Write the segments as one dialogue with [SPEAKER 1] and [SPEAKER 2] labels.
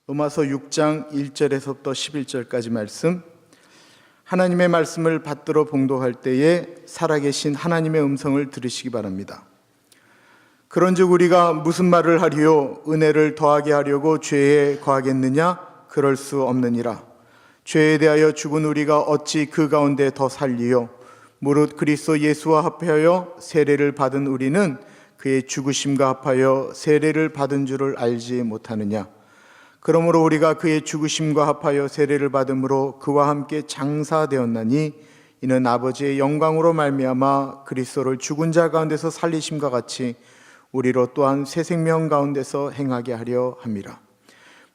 [SPEAKER 1] 로마서 6장 1절에서부터 11절까지 말씀. 하나님의 말씀을 받들어 봉독할 때에 살아계신 하나님의 음성을 들으시기 바랍니다. 그런즉 우리가 무슨 말을 하리요? 은혜를 더하게 하려고 죄에 거하겠느냐? 그럴 수 없느니라. 죄에 대하여 죽은 우리가 어찌 그 가운데 더 살리요? 무릇 그리스도 예수와 합하여 세례를 받은 우리는 그의 죽으심과 합하여 세례를 받은 줄을 알지 못하느냐? 그러므로 우리가 그의 죽으심과 합하여 세례를 받음으로 그와 함께 장사되었나니 이는 아버지의 영광으로 말미암아 그리스도를 죽은 자 가운데서 살리심과 같이 우리로 또한 새 생명 가운데서 행하게 하려 함이라.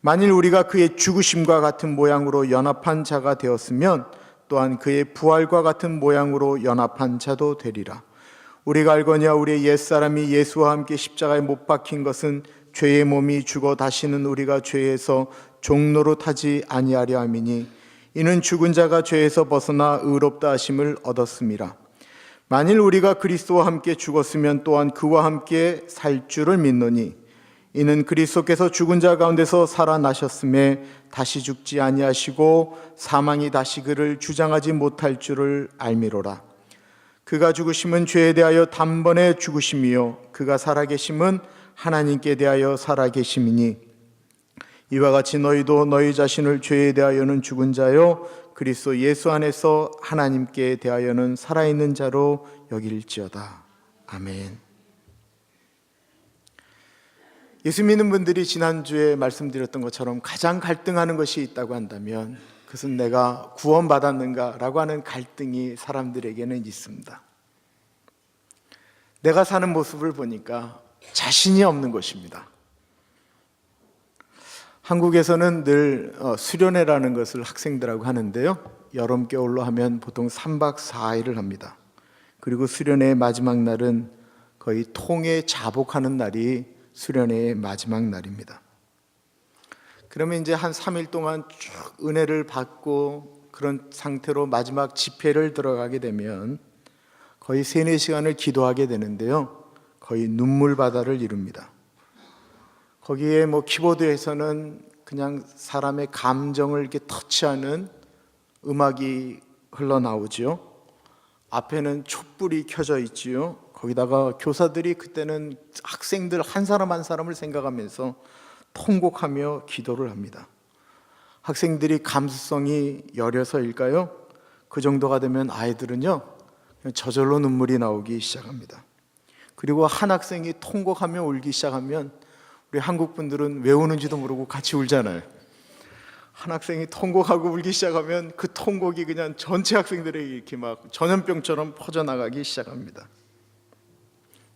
[SPEAKER 1] 만일 우리가 그의 죽으심과 같은 모양으로 연합한 자가 되었으면 또한 그의 부활과 같은 모양으로 연합한 자도 되리라. 우리가 알거니와 우리의 옛사람이 예수와 함께 십자가에 못 박힌 것은 죄의 몸이 죽어 다시는 우리가 죄에서 종노릇하지 아니하려 함이니 이는 죽은 자가 죄에서 벗어나 의롭다 하심을 얻었음이라. 만일 우리가 그리스도와 함께 죽었으면 또한 그와 함께 살 줄을 믿노니 이는 그리스도께서 죽은 자 가운데서 살아나셨음에 다시 죽지 아니하시고 사망이 다시 그를 주장하지 못할 줄을 알미로라. 그가 죽으심은 죄에 대하여 단번에 죽으심이요 그가 살아계심은 하나님께 대하여 살아계심이니 이와 같이 너희도 너희 자신을 죄에 대하여는 죽은 자요 그리스도 예수 안에서 하나님께 대하여는 살아있는 자로 여길지어다. 아멘. 예수 믿는 분들이 지난주에 말씀드렸던 것처럼 가장 갈등하는 것이 있다고 한다면 그것은 내가 구원받았는가라고 하는 갈등이 사람들에게는 있습니다. 내가 사는 모습을 보니까 자신이 없는 것입니다. 한국에서는 늘 수련회라는 것을 학생들하고 하는데요, 여름 겨울로 하면 보통 3박 4일을 합니다. 그리고 수련회의 마지막 날은 거의 통에 자복하는 날이 수련회의 마지막 날입니다. 그러면 이제 한 3일 동안 쭉 은혜를 받고 그런 상태로 마지막 집회를 들어가게 되면 거의 3-4시간을 기도하게 되는데요, 거의 눈물 바다를 이룹니다. 거기에 키보드에서는 그냥 사람의 감정을 이렇게 터치하는 음악이 흘러나오지요. 앞에는 촛불이 켜져 있지요. 거기다가 교사들이 그때는 학생들 한 사람 한 사람을 생각하면서 통곡하며 기도를 합니다. 학생들이 감수성이 여려서일까요? 그 정도가 되면 아이들은요 저절로 눈물이 나오기 시작합니다. 그리고 한 학생이 통곡하며 울기 시작하면 우리 한국 분들은 왜 우는지도 모르고 같이 울잖아요. 한 학생이 통곡하고 울기 시작하면 그 통곡이 그냥 전체 학생들에게 이렇게 막 전염병처럼 퍼져나가기 시작합니다.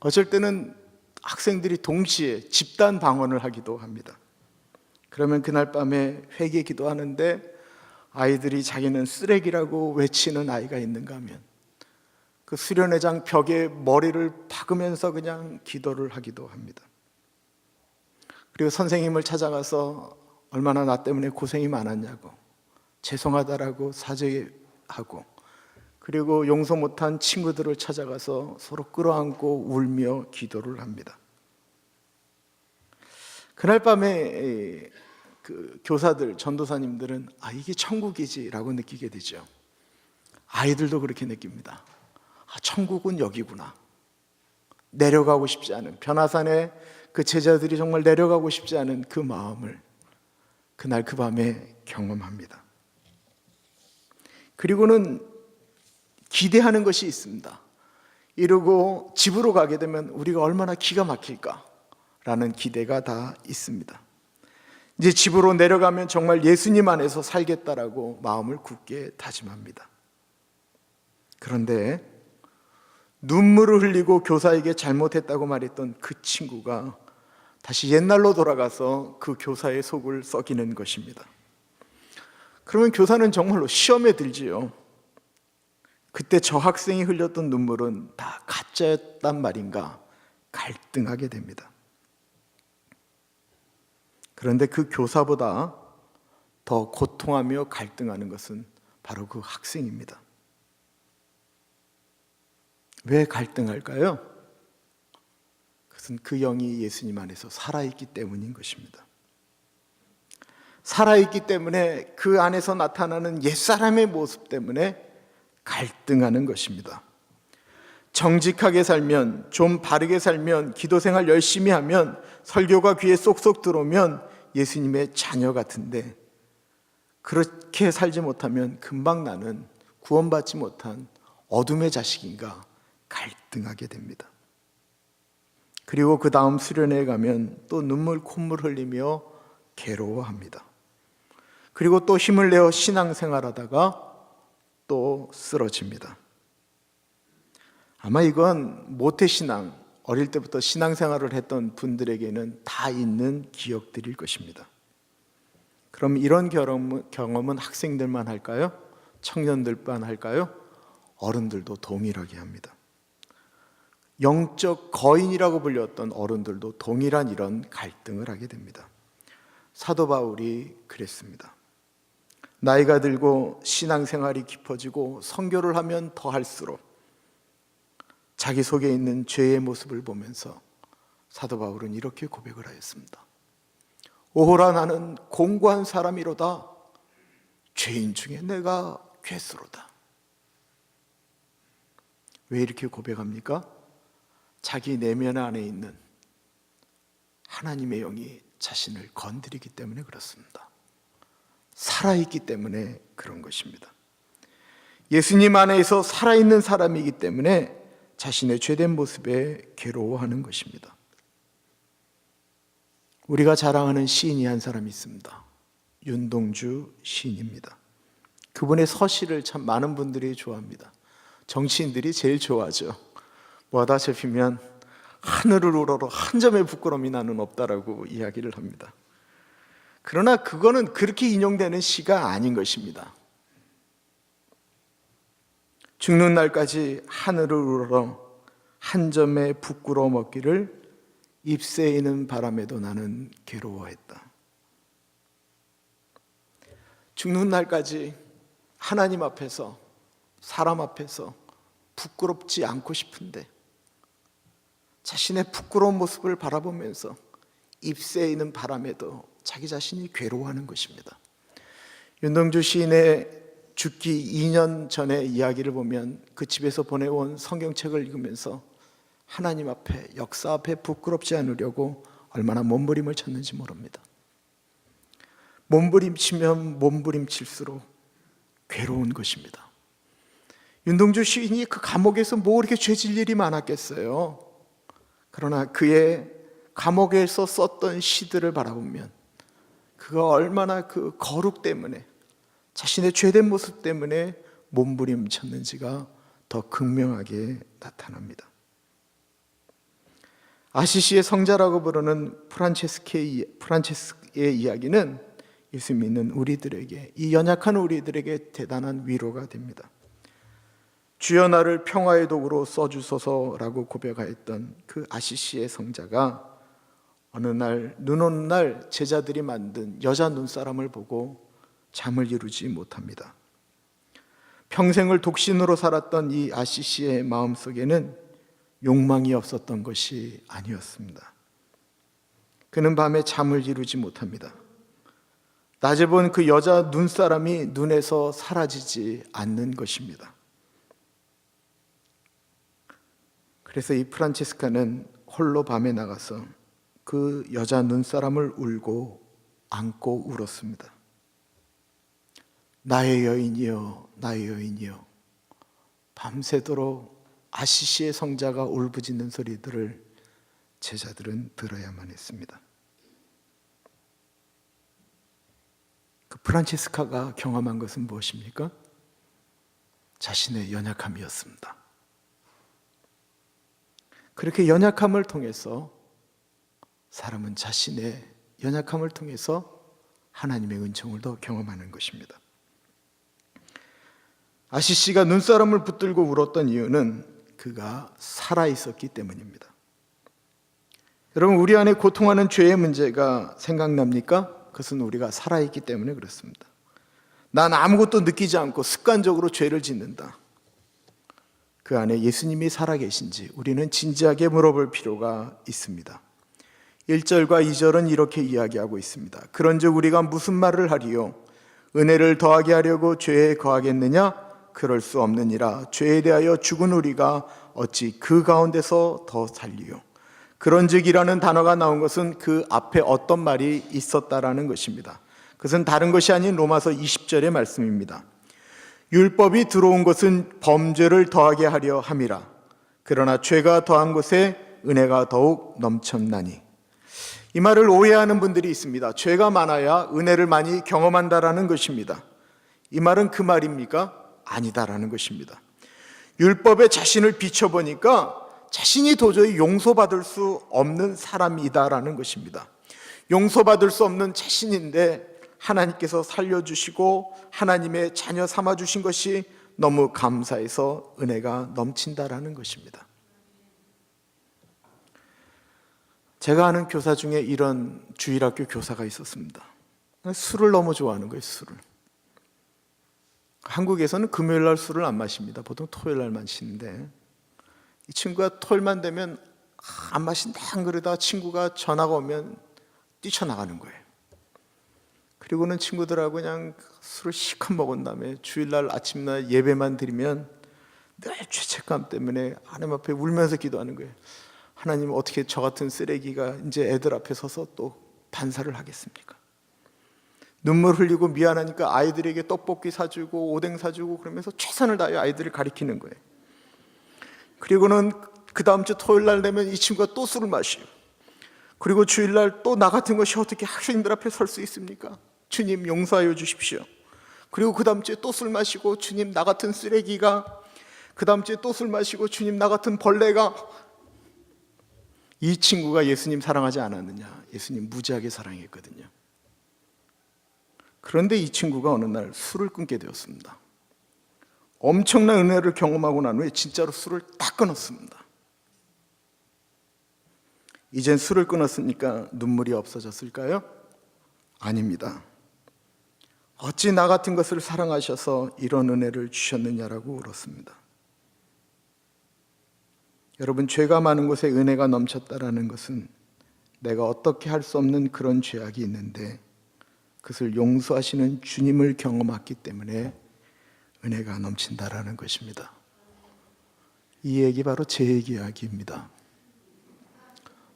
[SPEAKER 1] 어쩔 때는 학생들이 동시에 집단 방언을 하기도 합니다. 그러면 그날 밤에 회개 기도하는데 아이들이 자기는 쓰레기라고 외치는 아이가 있는가 하면 그 수련회장 벽에 머리를 박으면서 그냥 기도를 하기도 합니다. 그리고 선생님을 찾아가서 얼마나 나 때문에 고생이 많았냐고 죄송하다라고 사죄하고, 그리고 용서 못한 친구들을 찾아가서 서로 끌어안고 울며 기도를 합니다. 그날 밤에 그 교사들, 전도사님들은 이게 천국이지라고 느끼게 되죠. 아이들도 그렇게 느낍니다. 천국은 여기구나. 내려가고 싶지 않은, 변화산에 그 제자들이 정말 내려가고 싶지 않은 그 마음을 그날 그 밤에 경험합니다. 그리고는 기대하는 것이 있습니다. 이러고 집으로 가게 되면 우리가 얼마나 기가 막힐까라는 기대가 다 있습니다. 이제 집으로 내려가면 정말 예수님 안에서 살겠다라고 마음을 굳게 다짐합니다. 그런데 눈물을 흘리고 교사에게 잘못했다고 말했던 그 친구가 다시 옛날로 돌아가서 그 교사의 속을 썩이는 것입니다. 그러면 교사는 정말로 시험에 들지요. 그때 저 학생이 흘렸던 눈물은 다 가짜였단 말인가 갈등하게 됩니다. 그런데 그 교사보다 더 고통하며 갈등하는 것은 바로 그 학생입니다. 왜 갈등할까요? 그것은 그 영이 예수님 안에서 살아있기 때문인 것입니다. 살아있기 때문에 그 안에서 나타나는 옛사람의 모습 때문에 갈등하는 것입니다. 정직하게 살면, 좀 바르게 살면, 기도 생활 열심히 하면, 설교가 귀에 쏙쏙 들어오면 예수님의 자녀 같은데, 그렇게 살지 못하면 금방 나는 구원받지 못한 어둠의 자식인가 갈등하게 됩니다. 그리고 그 다음 수련회에 가면 또 눈물 콧물 흘리며 괴로워합니다. 그리고 또 힘을 내어 신앙생활하다가 또 쓰러집니다. 아마 이건 모태신앙, 어릴 때부터 신앙생활을 했던 분들에게는 다 있는 기억들일 것입니다. 그럼 이런 경험은 학생들만 할까요? 청년들만 할까요? 어른들도 동일하게 합니다. 영적 거인이라고 불렸던 어른들도 동일한 이런 갈등을 하게 됩니다. 사도 바울이 그랬습니다. 나이가 들고 신앙생활이 깊어지고 선교를 하면 더 할수록 자기 속에 있는 죄의 모습을 보면서 사도 바울은 이렇게 고백을 하였습니다. 오호라 나는 공고한 사람이로다. 죄인 중에 내가 괴수로다. 왜 이렇게 고백합니까? 자기 내면 안에 있는 하나님의 영이 자신을 건드리기 때문에 그렇습니다. 살아있기 때문에 그런 것입니다. 예수님 안에서 살아있는 사람이기 때문에 자신의 죄된 모습에 괴로워하는 것입니다. 우리가 자랑하는 시인이 한 사람이 있습니다. 윤동주 시인입니다. 그분의 서시를 참 많은 분들이 좋아합니다. 정치인들이 제일 좋아하죠. 뭐하다 잡히면 하늘을 우러러 한 점의 부끄러움이 나는 없다라고 이야기를 합니다. 그러나 그거는 그렇게 인용되는 시가 아닌 것입니다. 죽는 날까지 하늘을 우러러 한 점의 부끄러움 없기를 잎새이는 바람에도 나는 괴로워했다. 죽는 날까지 하나님 앞에서, 사람 앞에서 부끄럽지 않고 싶은데 자신의 부끄러운 모습을 바라보면서 잎새이는 바람에도 자기 자신이 괴로워하는 것입니다. 윤동주 시인의 죽기 2년 전의 이야기를 보면 그 집에서 보내온 성경책을 읽으면서 하나님 앞에, 역사 앞에 부끄럽지 않으려고 얼마나 몸부림을 쳤는지 모릅니다. 몸부림치면 몸부림칠수록 괴로운 것입니다. 윤동주 시인이 그 감옥에서 뭐 이렇게 죄질 일이 많았겠어요. 그러나 그의 감옥에서 썼던 시들을 바라보면 그가 얼마나 그 거룩 때문에, 자신의 죄된 모습 때문에 몸부림쳤는지가 더 극명하게 나타납니다. 아시시의 성자라고 부르는 프란체스케의 이야기는 예수 믿는 우리들에게, 이 연약한 우리들에게 대단한 위로가 됩니다. 주여 나를 평화의 도구로 써주소서라고 고백하였던 그 아시시의 성자가 어느 날, 눈 오는 날 제자들이 만든 여자 눈사람을 보고 잠을 이루지 못합니다. 평생을 독신으로 살았던 이 아시시의 마음속에는 욕망이 없었던 것이 아니었습니다. 그는 밤에 잠을 이루지 못합니다. 낮에 본 그 여자 눈사람이 눈에서 사라지지 않는 것입니다. 그래서 이 프란체스카는 홀로 밤에 나가서 그 여자 눈사람을 울고 안고 울었습니다. 나의 여인이여, 나의 여인이여. 밤새도록 아시시의 성자가 울부짖는 소리들을 제자들은 들어야만 했습니다. 그 프란체스카가 경험한 것은 무엇입니까? 자신의 연약함이었습니다. 그렇게 연약함을 통해서 사람은 자신의 연약함을 통해서 하나님의 은총을 더 경험하는 것입니다. 아시시가 눈사람을 붙들고 울었던 이유는 그가 살아있었기 때문입니다. 여러분, 우리 안에 고통하는 죄의 문제가 생각납니까? 그것은 우리가 살아있기 때문에 그렇습니다. 난 아무것도 느끼지 않고 습관적으로 죄를 짓는다. 그 안에 예수님이 살아계신지 우리는 진지하게 물어볼 필요가 있습니다. 1절과 2절은 이렇게 이야기하고 있습니다. 그런즉 우리가 무슨 말을 하리요? 은혜를 더하게 하려고 죄에 거하겠느냐? 그럴 수 없느니라. 죄에 대하여 죽은 우리가 어찌 그 가운데서 더 살리요? 그런즉이라는 단어가 나온 것은 그 앞에 어떤 말이 있었다라는 것입니다. 그것은 다른 것이 아닌 로마서 20절의 말씀입니다. 율법이 들어온 것은 범죄를 더하게 하려 함이라. 그러나 죄가 더한 곳에 은혜가 더욱 넘쳤나니. 이 말을 오해하는 분들이 있습니다. 죄가 많아야 은혜를 많이 경험한다라는 것입니다. 이 말은 그 말입니까? 아니다라는 것입니다. 율법에 자신을 비춰보니까 자신이 도저히 용서받을 수 없는 사람이다라는 것입니다. 용서받을 수 없는 자신인데 하나님께서 살려주시고 하나님의 자녀 삼아주신 것이 너무 감사해서 은혜가 넘친다라는 것입니다. 제가 아는 교사 중에 이런 주일학교 교사가 있었습니다. 술을 너무 좋아하는 거예요, 술을. 한국에서는 금요일 날 술을 안 마십니다. 보통 토요일 날 마시는데 이 친구가 토요일만 되면 안 마신다 안 그러다가 친구가 전화가 오면 뛰쳐나가는 거예요. 그리고는 친구들하고 그냥 술을 실컷 먹은 다음에 주일날 아침날 예배만 드리면 늘 죄책감 때문에 하나님 앞에 울면서 기도하는 거예요. 하나님, 어떻게 저 같은 쓰레기가 이제 애들 앞에 서서 또 반사를 하겠습니까? 눈물 흘리고 미안하니까 아이들에게 떡볶이 사주고 오뎅 사주고 그러면서 최선을 다해 아이들을 가리키는 거예요. 그리고는 그 다음 주 토요일 날 되면 이 친구가 또 술을 마셔요. 그리고 주일날 또 나 같은 것이 어떻게 학생들 앞에 설 수 있습니까? 주님 용서하여 주십시오. 그리고 그 다음 주에 또 술 마시고 주님 나 같은 쓰레기가, 그 다음 주에 또 술 마시고 주님 나 같은 벌레가. 이 친구가 예수님 사랑하지 않았느냐? 예수님 무지하게 사랑했거든요. 그런데 이 친구가 어느 날 술을 끊게 되었습니다. 엄청난 은혜를 경험하고 난 후에 진짜로 술을 딱 끊었습니다. 이젠 술을 끊었으니까 눈물이 없어졌을까요? 아닙니다. 어찌 나 같은 것을 사랑하셔서 이런 은혜를 주셨느냐라고 울었습니다. 여러분, 죄가 많은 곳에 은혜가 넘쳤다라는 것은 내가 어떻게 할 수 없는 그런 죄악이 있는데 그것을 용서하시는 주님을 경험했기 때문에 은혜가 넘친다라는 것입니다. 이 얘기 바로 제 이야기입니다.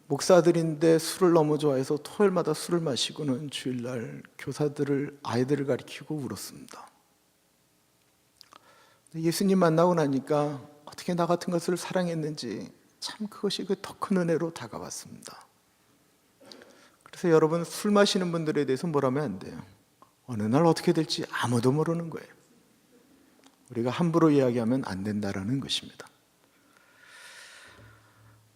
[SPEAKER 1] 목사들인데 술을 너무 좋아해서 토요일마다 술을 마시고는 주일날 교사들을, 아이들을 가리키고 울었습니다. 예수님 만나고 나니까 어떻게 나 같은 것을 사랑했는지 참 그것이 그 더 큰 은혜로 다가왔습니다. 그래서 여러분, 술 마시는 분들에 대해서 뭐라면 안 돼요. 어느 날 어떻게 될지 아무도 모르는 거예요. 우리가 함부로 이야기하면 안 된다라는 것입니다.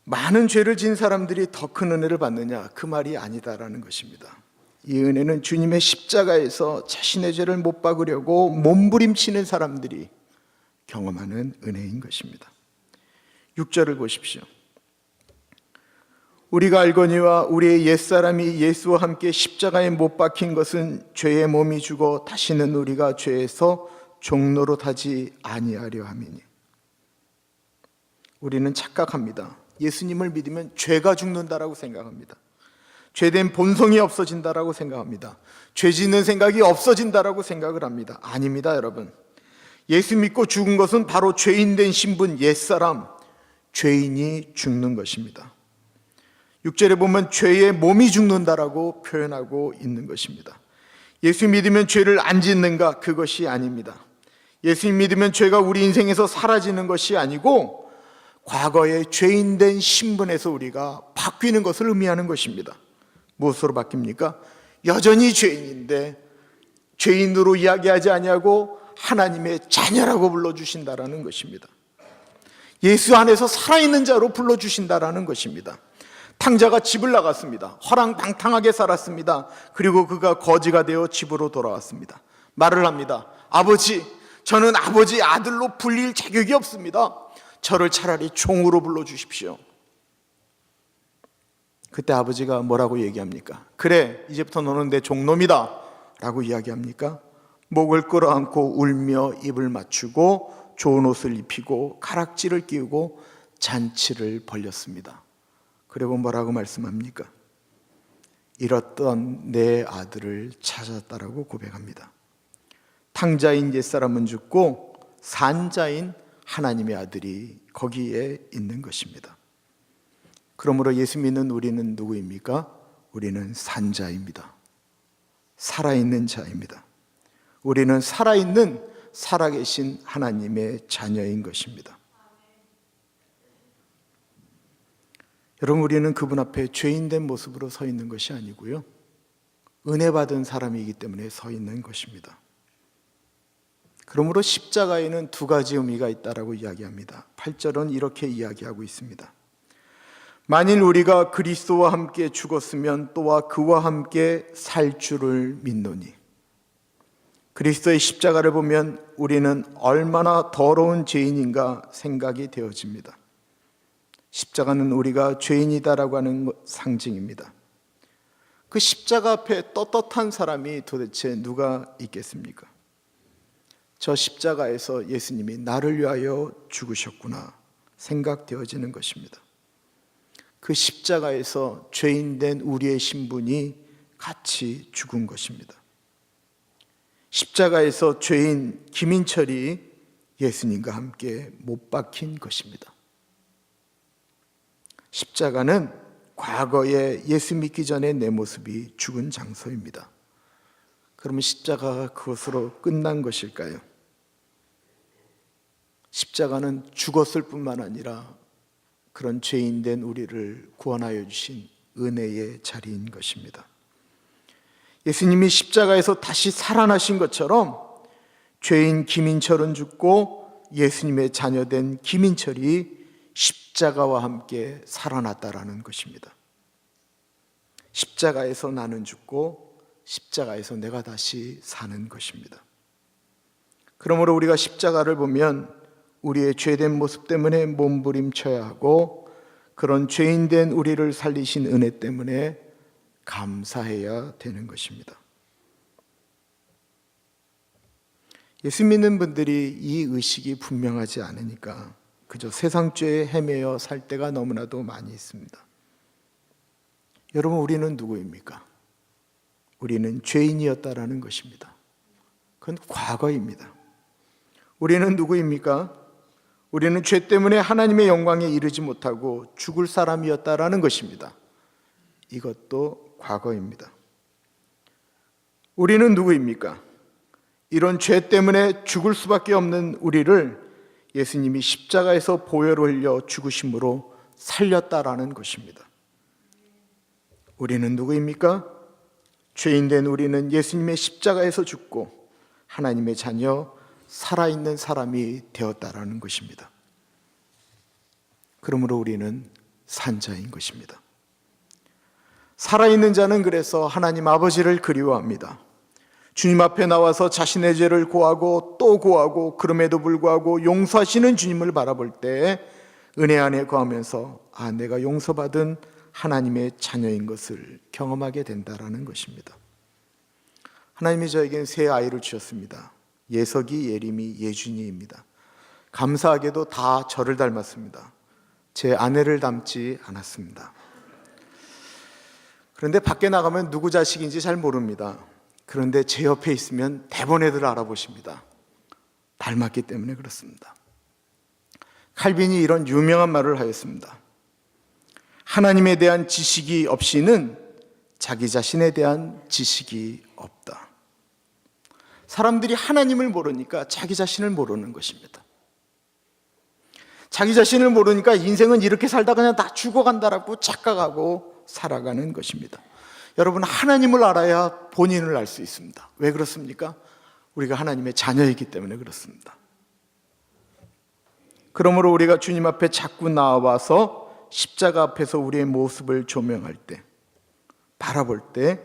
[SPEAKER 1] 많은 죄를 지은 사람들이 더 큰 은혜를 받느냐? 그 말이 아니다라는 것입니다. 이 은혜는 주님의 십자가에서 자신의 죄를 못 박으려고 몸부림치는 사람들이 경험하는 은혜인 것입니다. 6절을 보십시오. 우리가 알거니와 우리의 옛사람이 예수와 함께 십자가에 못 박힌 것은 죄의 몸이 죽어 다시는 우리가 죄에서 종노릇하지 아니하려 함이니. 우리는 착각합니다. 예수님을 믿으면 죄가 죽는다라고 생각합니다. 죄된 본성이 없어진다라고 생각합니다. 죄 짓는 생각이 없어진다라고 생각을 합니다. 아닙니다, 여러분. 예수 믿고 죽은 것은 바로 죄인된 신분, 옛사람, 죄인이 죽는 것입니다. 6절에 보면 죄의 몸이 죽는다라고 표현하고 있는 것입니다. 예수 믿으면 죄를 안 짓는가? 그것이 아닙니다. 예수 믿으면 죄가 우리 인생에서 사라지는 것이 아니고 과거의 죄인된 신분에서 우리가 바뀌는 것을 의미하는 것입니다. 무엇으로 바뀝니까? 여전히 죄인인데 죄인으로 이야기하지 아니하고 하나님의 자녀라고 불러주신다라는 것입니다. 예수 안에서 살아있는 자로 불러주신다라는 것입니다. 탕자가 집을 나갔습니다. 허랑방탕하게 살았습니다. 그리고 그가 거지가 되어 집으로 돌아왔습니다. 말을 합니다. 아버지, 저는 아버지 아들로 불릴 자격이 없습니다. 저를 차라리 종으로 불러주십시오. 그때 아버지가 뭐라고 얘기합니까? 그래, 이제부터 너는 내 종놈이다 라고 이야기합니까? 목을 끌어안고 울며 입을 맞추고 좋은 옷을 입히고 가락지를 끼우고 잔치를 벌렸습니다. 그리고 뭐라고 말씀합니까? 잃었던 내 아들을 찾았다라고 고백합니다. 탕자인 옛사람은 죽고 산자인 하나님의 아들이 거기에 있는 것입니다. 그러므로 예수 믿는 우리는 누구입니까? 우리는 산자입니다. 살아있는 자입니다. 우리는 살아있는 살아계신 하나님의 자녀인 것입니다. 여러분, 우리는 그분 앞에 죄인된 모습으로 서 있는 것이 아니고요, 은혜 받은 사람이기 때문에 서 있는 것입니다. 그러므로 십자가에는 두 가지 의미가 있다라고 이야기합니다. 8절은 이렇게 이야기하고 있습니다. 만일 우리가 그리스도와 함께 죽었으면 또한 그와 함께 살 줄을 믿노니. 그리스도의 십자가를 보면 우리는 얼마나 더러운 죄인인가 생각이 되어집니다. 십자가는 우리가 죄인이다라고 하는 상징입니다. 그 십자가 앞에 떳떳한 사람이 도대체 누가 있겠습니까? 저 십자가에서 예수님이 나를 위하여 죽으셨구나 생각되어지는 것입니다. 그 십자가에서 죄인된 우리의 신분이 같이 죽은 것입니다. 십자가에서 죄인 김인철이 예수님과 함께 못 박힌 것입니다. 십자가는 과거에 예수 믿기 전에 내 모습이 죽은 장소입니다. 그러면 십자가가 그것으로 끝난 것일까요? 십자가는 죽었을 뿐만 아니라 그런 죄인된 우리를 구원하여 주신 은혜의 자리인 것입니다. 예수님이 십자가에서 다시 살아나신 것처럼 죄인 김인철은 죽고 예수님의 자녀된 김인철이 십자가와 함께 살아났다라는 것입니다. 십자가에서 나는 죽고 십자가에서 내가 다시 사는 것입니다. 그러므로 우리가 십자가를 보면 우리의 죄된 모습 때문에 몸부림쳐야 하고, 그런 죄인된 우리를 살리신 은혜 때문에 감사해야 되는 것입니다. 예수 믿는 분들이 이 의식이 분명하지 않으니까 그저 세상 죄에 헤매어 살 때가 너무나도 많이 있습니다. 여러분, 우리는 누구입니까? 우리는 죄인이었다라는 것입니다. 그건 과거입니다. 우리는 누구입니까? 우리는 죄 때문에 하나님의 영광에 이르지 못하고 죽을 사람이었다라는 것입니다. 이것도 과거입니다. 우리는 누구입니까? 이런 죄 때문에 죽을 수밖에 없는 우리를 예수님이 십자가에서 보혈을 흘려 죽으심으로 살렸다라는 것입니다. 우리는 누구입니까? 죄인된 우리는 예수님의 십자가에서 죽고 하나님의 자녀, 살아있는 사람이 되었다라는 것입니다. 그러므로 우리는 산자인 것입니다. 살아있는 자는 그래서 하나님 아버지를 그리워합니다. 주님 앞에 나와서 자신의 죄를 고하고 또 고하고, 그럼에도 불구하고 용서하시는 주님을 바라볼 때 은혜 안에 거하면서 내가 용서받은 하나님의 자녀인 것을 경험하게 된다라는 것입니다. 하나님이 저에겐 세 아이를 주셨습니다. 예석이, 예림이, 예준이입니다. 감사하게도 다 저를 닮았습니다. 제 아내를 닮지 않았습니다. 그런데 밖에 나가면 누구 자식인지 잘 모릅니다. 그런데 제 옆에 있으면 대번에들 알아보십니다. 닮았기 때문에 그렇습니다. 칼빈이 이런 유명한 말을 하였습니다. 하나님에 대한 지식이 없이는 자기 자신에 대한 지식이 없다. 사람들이 하나님을 모르니까 자기 자신을 모르는 것입니다. 자기 자신을 모르니까 인생은 이렇게 살다 그냥 다 죽어간다라고 착각하고 살아가는 것입니다. 여러분, 하나님을 알아야 본인을 알 수 있습니다. 왜 그렇습니까? 우리가 하나님의 자녀이기 때문에 그렇습니다. 그러므로 우리가 주님 앞에 자꾸 나와서 십자가 앞에서 우리의 모습을 조명할 때, 바라볼 때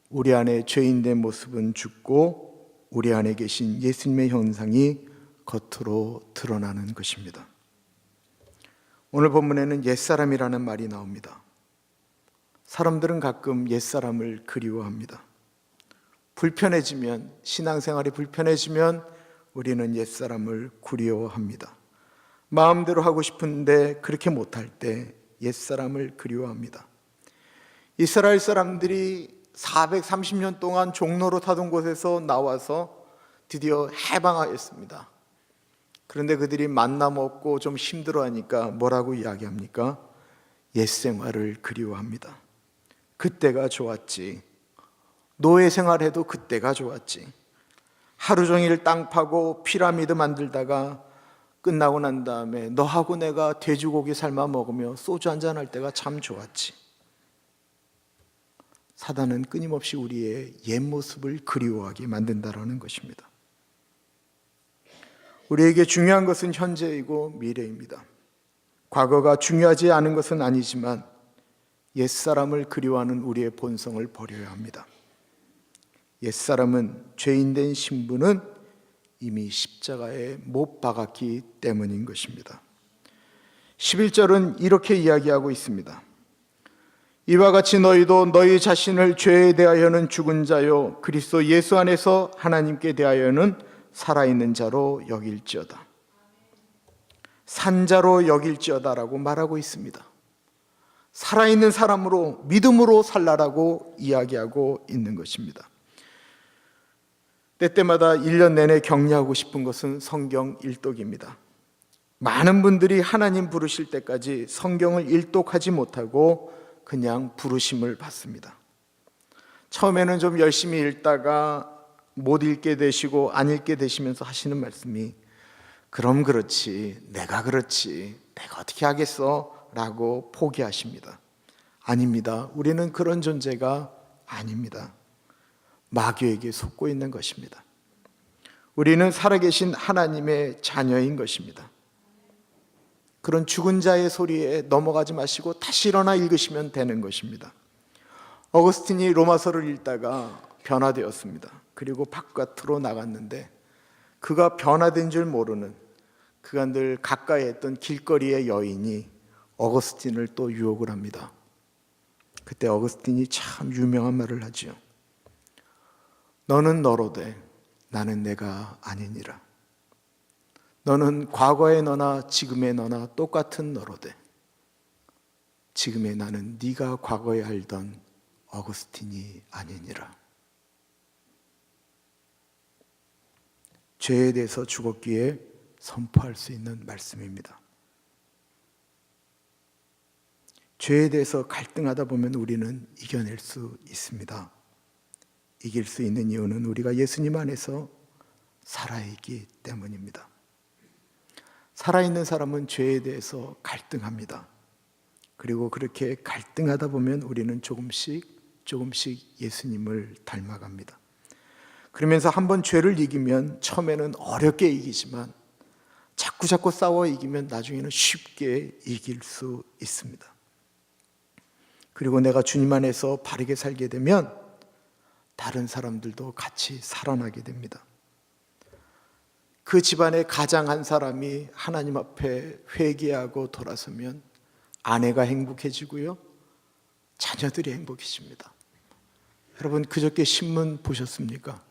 [SPEAKER 1] 우리 안에 죄인된 모습은 죽고 우리 안에 계신 예수님의 형상이 겉으로 드러나는 것입니다. 오늘 본문에는 옛사람이라는 말이 나옵니다. 사람들은 가끔 옛사람을 그리워합니다. 불편해지면, 신앙생활이 불편해지면 우리는 옛사람을 그리워합니다. 마음대로 하고 싶은데 그렇게 못할 때 옛사람을 그리워합니다. 이스라엘 사람들이 430년 동안 종로로 타던 곳에서 나와서 드디어 해방하였습니다. 그런데 그들이 만나 먹고 좀 힘들어하니까 뭐라고 이야기합니까? 옛 생활을 그리워합니다. 그때가 좋았지. 노예 생활해도 그때가 좋았지. 하루 종일 땅 파고 피라미드 만들다가 끝나고 난 다음에 너하고 내가 돼지고기 삶아 먹으며 소주 한잔 할 때가 참 좋았지. 사단은 끊임없이 우리의 옛 모습을 그리워하게 만든다라는 것입니다. 우리에게 중요한 것은 현재이고 미래입니다. 과거가 중요하지 않은 것은 아니지만 옛사람을 그리워하는 우리의 본성을 버려야 합니다. 옛사람은 죄인된 신부는 이미 십자가에 못 박았기 때문인 것입니다. 11절은 이렇게 이야기하고 있습니다. 이와 같이 너희도 너희 자신을 죄에 대하여는 죽은 자요 그리스도 예수 안에서 하나님께 대하여는 살아있는 자로 여길지어다. 산자로 여길지어다라고 말하고 있습니다. 살아있는 사람으로 믿음으로 살라라고 이야기하고 있는 것입니다. 때때마다 1년 내내 격려하고 싶은 것은 성경 일독입니다. 많은 분들이 하나님 부르실 때까지 성경을 일독하지 못하고 그냥 부르심을 받습니다. 처음에는 좀 열심히 읽다가 못 읽게 되시고 안 읽게 되시면서 하시는 말씀이 그럼 그렇지, 내가 어떻게 하겠어? 라고 포기하십니다. 아닙니다. 우리는 그런 존재가 아닙니다. 마귀에게 속고 있는 것입니다. 우리는 살아계신 하나님의 자녀인 것입니다. 그런 죽은 자의 소리에 넘어가지 마시고 다시 일어나 읽으시면 되는 것입니다. 어거스틴이 로마서를 읽다가 변화되었습니다. 그리고 바깥으로 나갔는데 그가 변화된 줄 모르는 그가 늘 가까이 했던 길거리의 여인이 어거스틴을 또 유혹을 합니다. 그때 어거스틴이 참 유명한 말을 하지요. 너는 너로되 나는 내가 아니니라. 너는 과거의 너나 지금의 너나 똑같은 너로되 지금의 나는 네가 과거에 알던 어거스틴이 아니니라. 죄에 대해서 죽었기에 선포할 수 있는 말씀입니다. 죄에 대해서 갈등하다 보면 우리는 이겨낼 수 있습니다. 이길 수 있는 이유는 우리가 예수님 안에서 살아있기 때문입니다. 살아있는 사람은 죄에 대해서 갈등합니다. 그리고 그렇게 갈등하다 보면 우리는 조금씩 예수님을 닮아갑니다. 그러면서 한번 죄를 이기면 처음에는 어렵게 이기지만 자꾸 싸워 이기면 나중에는 쉽게 이길 수 있습니다. 그리고 내가 주님 안에서 바르게 살게 되면 다른 사람들도 같이 살아나게 됩니다. 그 집안의 가장 한 사람이 하나님 앞에 회개하고 돌아서면 아내가 행복해지고요, 자녀들이 행복해집니다. 여러분, 그저께 신문 보셨습니까?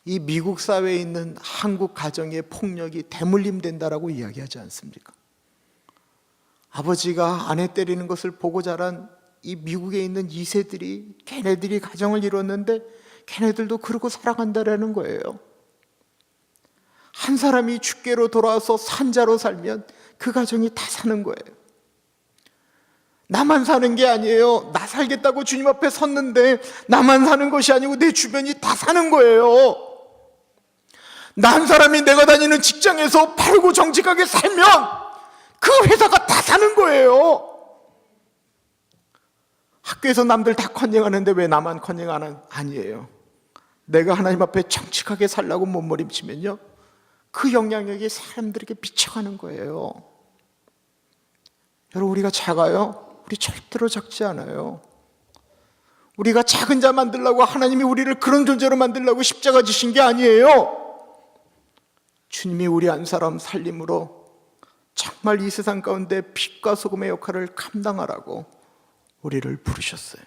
[SPEAKER 1] 이 미국 사회에 있는 한국 가정의 폭력이 대물림된다라고 이야기하지 않습니까? 아버지가 아내 때리는 것을 보고 자란 이 미국에 있는 2세들이 걔네들이 가정을 이뤘는데 걔네들도 그러고 살아간다라는 거예요. 한 사람이 주께로 돌아와서 산자로 살면 그 가정이 다 사는 거예요. 나만 사는 게 아니에요. 나 살겠다고 주님 앞에 섰는데 나만 사는 것이 아니고 내 주변이 다 사는 거예요. 나 한 사람이 내가 다니는 직장에서 바르고 정직하게 살면 그 회사가 다 사는 거예요. 학교에서 남들 다 컨닝하는데 왜 나만 컨닝 안 하는? 아니에요. 내가 하나님 앞에 정직하게 살라고 몸부림치면요, 그 영향력이 사람들에게 미쳐가는 거예요. 여러분, 우리가 작아요? 우리 절대로 작지 않아요. 우리가 작은 자 만들려고 하나님이 우리를 그런 존재로 만들려고 십자가 지신 게 아니에요. 주님이 우리 한 사람 살림으로 정말 이 세상 가운데 빛과 소금의 역할을 감당하라고 우리를 부르셨어요.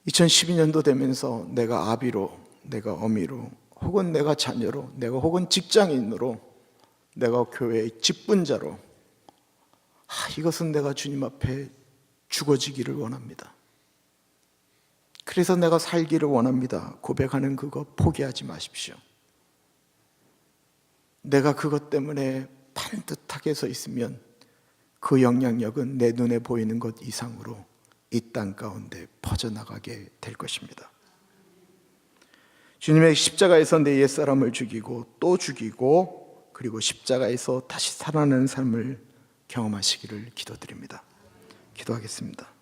[SPEAKER 1] 2012년도 되면서 내가 아비로, 내가 어미로, 혹은 내가 자녀로, 내가 혹은 직장인으로, 내가 교회의 직분자로, 이것은 내가 주님 앞에 죽어지기를 원합니다. 그래서 내가 살기를 원합니다. 고백하는 그거 포기하지 마십시오. 내가 그것 때문에 반듯하게 서 있으면 그 영향력은 내 눈에 보이는 것 이상으로 이 땅 가운데 퍼져나가게 될 것입니다. 주님의 십자가에서 내 옛사람을 죽이고 또 죽이고 그리고 십자가에서 다시 살아나는 삶을 경험하시기를 기도드립니다. 기도하겠습니다.